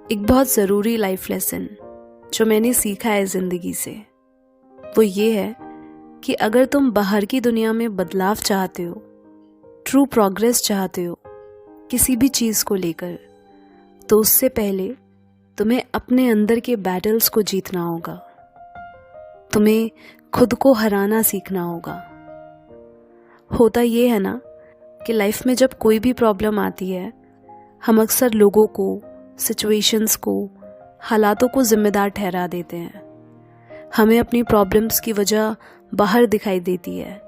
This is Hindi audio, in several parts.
एक बहुत ज़रूरी लाइफ लेसन जो मैंने सीखा है ज़िंदगी से, वो ये है कि अगर तुम बाहर की दुनिया में बदलाव चाहते हो, ट्रू प्रोग्रेस चाहते हो किसी भी चीज़ को लेकर, तो उससे पहले तुम्हें अपने अंदर के बैटल्स को जीतना होगा। तुम्हें खुद को हराना सीखना होगा। होता ये है ना कि लाइफ में जब कोई भी प्रॉब्लम आती है, हम अक्सर लोगों को, सिचुएशंस को, हालातों को जिम्मेदार ठहरा देते हैं। हमें अपनी प्रॉब्लम्स की वजह बाहर दिखाई देती है,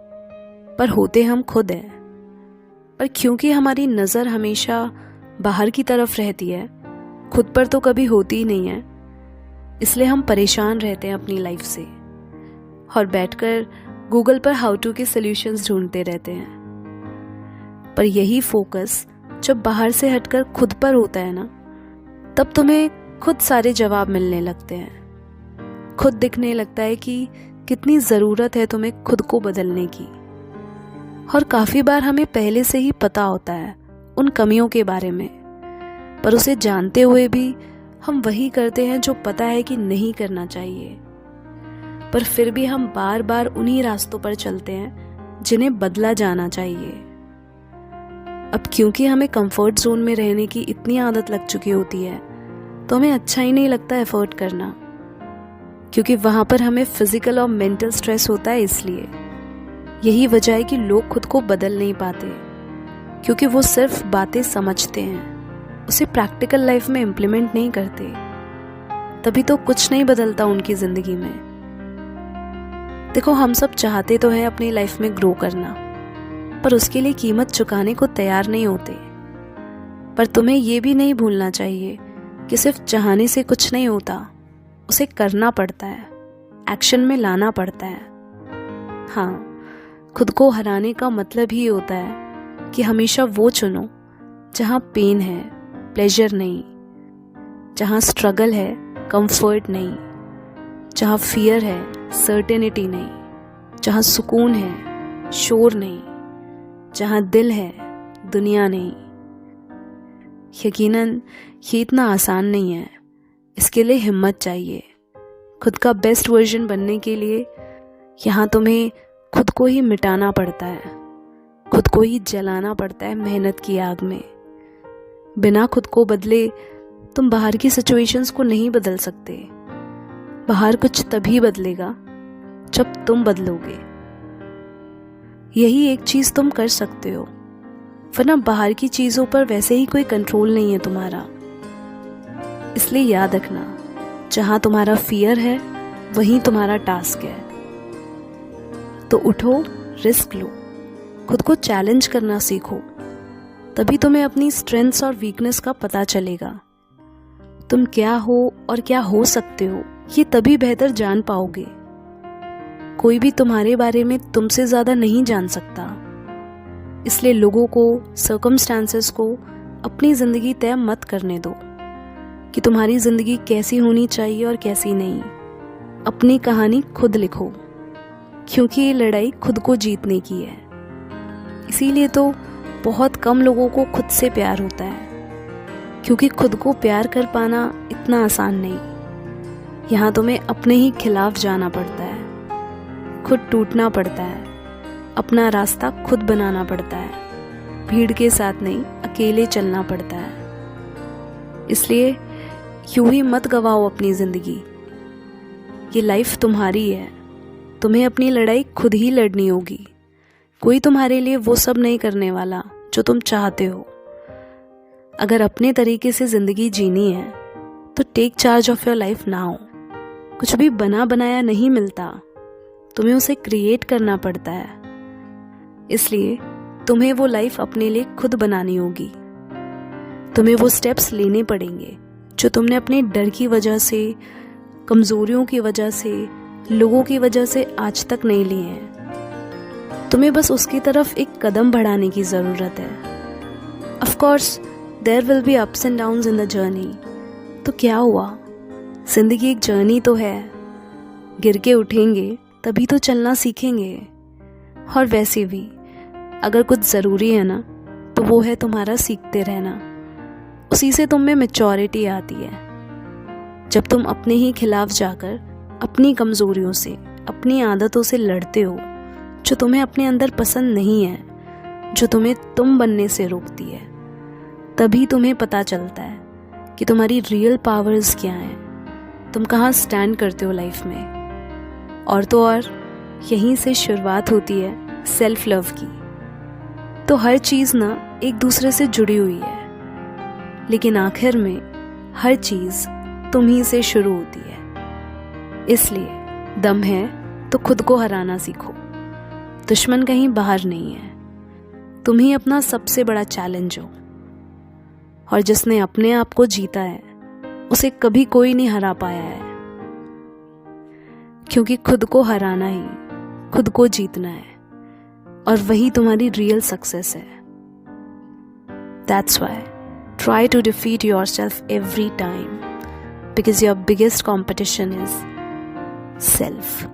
पर होते हम खुद हैं। पर क्योंकि हमारी नज़र हमेशा बाहर की तरफ रहती है, खुद पर तो कभी होती ही नहीं है, इसलिए हम परेशान रहते हैं अपनी लाइफ से और बैठकर गूगल पर हाउ टू के सॉल्यूशंस ढूंढते रहते हैं। पर यही फोकस जब बाहर से हटकर खुद पर होता है ना, तब तुम्हें खुद सारे जवाब मिलने लगते हैं। खुद दिखने लगता है कि कितनी ज़रूरत है तुम्हें खुद को बदलने की। और काफ़ी बार हमें पहले से ही पता होता है उन कमियों के बारे में, पर उसे जानते हुए भी हम वही करते हैं जो पता है कि नहीं करना चाहिए। पर फिर भी हम बार बार उन्हीं रास्तों पर चलते हैं जिन्हें बदला जाना चाहिए। अब क्योंकि हमें कंफर्ट जोन में रहने की इतनी आदत लग चुकी होती है, तो हमें अच्छा ही नहीं लगता एफर्ट करना, क्योंकि वहाँ पर हमें फिजिकल और मेंटल स्ट्रेस होता है। इसलिए यही वजह है कि लोग खुद को बदल नहीं पाते, क्योंकि वो सिर्फ बातें समझते हैं, उसे प्रैक्टिकल लाइफ में इम्प्लीमेंट नहीं करते। तभी तो कुछ नहीं बदलता उनकी ज़िंदगी में। देखो, हम सब चाहते तो हैं अपनी लाइफ में ग्रो करना, पर उसके लिए कीमत चुकाने को तैयार नहीं होते। पर तुम्हें ये भी नहीं भूलना चाहिए कि सिर्फ चाहने से कुछ नहीं होता, उसे करना पड़ता है, एक्शन में लाना पड़ता है। हाँ, खुद को हराने का मतलब ही होता है कि हमेशा वो चुनो जहाँ पेन है, प्लेजर नहीं, जहाँ स्ट्रगल है, कंफर्ट नहीं, जहाँ फियर है, सर्टेनिटी नहीं, जहाँ सुकून है, शोर नहीं, जहाँ दिल है, दुनिया नहीं। यकीनन ये इतना आसान नहीं है, इसके लिए हिम्मत चाहिए। खुद का बेस्ट वर्जन बनने के लिए यहाँ तुम्हें खुद को ही मिटाना पड़ता है, खुद को ही जलाना पड़ता है मेहनत की आग में। बिना खुद को बदले तुम बाहर की सिचुएशंस को नहीं बदल सकते। बाहर कुछ तभी बदलेगा जब तुम बदलोगे। यही एक चीज़ तुम कर सकते हो, वरना बाहर की चीज़ों पर वैसे ही कोई कंट्रोल नहीं है तुम्हारा। इसलिए याद रखना, जहाँ तुम्हारा फियर है वहीं तुम्हारा टास्क है। तो उठो, रिस्क लो, खुद को चैलेंज करना सीखो, तभी तुम्हें अपनी स्ट्रेंथ्स और वीकनेस का पता चलेगा। तुम क्या हो और क्या हो सकते हो, ये तभी बेहतर जान पाओगे। कोई भी तुम्हारे बारे में तुमसे ज़्यादा नहीं जान सकता, इसलिए लोगों को, सर्कमस्टांसेस को अपनी ज़िंदगी तय मत करने दो कि तुम्हारी ज़िंदगी कैसी होनी चाहिए और कैसी नहीं। अपनी कहानी खुद लिखो, क्योंकि ये लड़ाई खुद को जीतने की है। इसीलिए तो बहुत कम लोगों को खुद से प्यार होता है, क्योंकि खुद को प्यार कर पाना इतना आसान नहीं। यहाँ तुम्हें अपने ही खिलाफ जाना पड़ता है, खुद टूटना पड़ता है, अपना रास्ता खुद बनाना पड़ता है, भीड़ के साथ नहीं, अकेले चलना पड़ता है। इसलिए यूं ही मत गवाओ अपनी ज़िंदगी। ये लाइफ तुम्हारी है, तुम्हें अपनी लड़ाई खुद ही लड़नी होगी। कोई तुम्हारे लिए वो सब नहीं करने वाला जो तुम चाहते हो। अगर अपने तरीके से ज़िंदगी जीनी है तो take charge of your life now. कुछ भी बना बनाया नहीं मिलता, तुम्हें उसे क्रिएट करना पड़ता है। इसलिए तुम्हें वो लाइफ अपने लिए खुद बनानी होगी। तुम्हें वो स्टेप्स लेने पड़ेंगे जो तुमने अपने डर की वजह से, कमज़ोरियों की वजह से, लोगों की वजह से आज तक नहीं लिए हैं। तुम्हें बस उसकी तरफ एक कदम बढ़ाने की ज़रूरत है। Of course there will be ups and downs in the journey. तो क्या हुआ, ज़िंदगी एक जर्नी तो है। गिर के उठेंगे तभी तो चलना सीखेंगे। और वैसे भी अगर कुछ ज़रूरी है ना, तो वो है तुम्हारा सीखते रहना। उसी से तुम में मैच्योरिटी आती है। जब तुम अपने ही खिलाफ जाकर अपनी कमज़ोरियों से, अपनी आदतों से लड़ते हो, जो तुम्हें अपने अंदर पसंद नहीं है, जो तुम्हें तुम बनने से रोकती है, तभी तुम्हें पता चलता है कि तुम्हारी रियल पावर्स क्या हैं, तुम कहाँ स्टैंड करते हो लाइफ में। और तो और यहीं से शुरुआत होती है सेल्फ लव की। तो हर चीज़ ना एक दूसरे से जुड़ी हुई है, लेकिन आखिर में हर चीज़ तुम ही से शुरू होती है। इसलिए दम है तो खुद को हराना सीखो। दुश्मन कहीं बाहर नहीं है, तुम ही अपना सबसे बड़ा चैलेंज हो। और जिसने अपने आप को जीता है उसे कभी कोई नहीं हरा पाया है, क्योंकि खुद को हराना ही खुद को जीतना है, और वही तुम्हारी रियल सक्सेस है। That's why try to defeat yourself every time, because your biggest competition is self.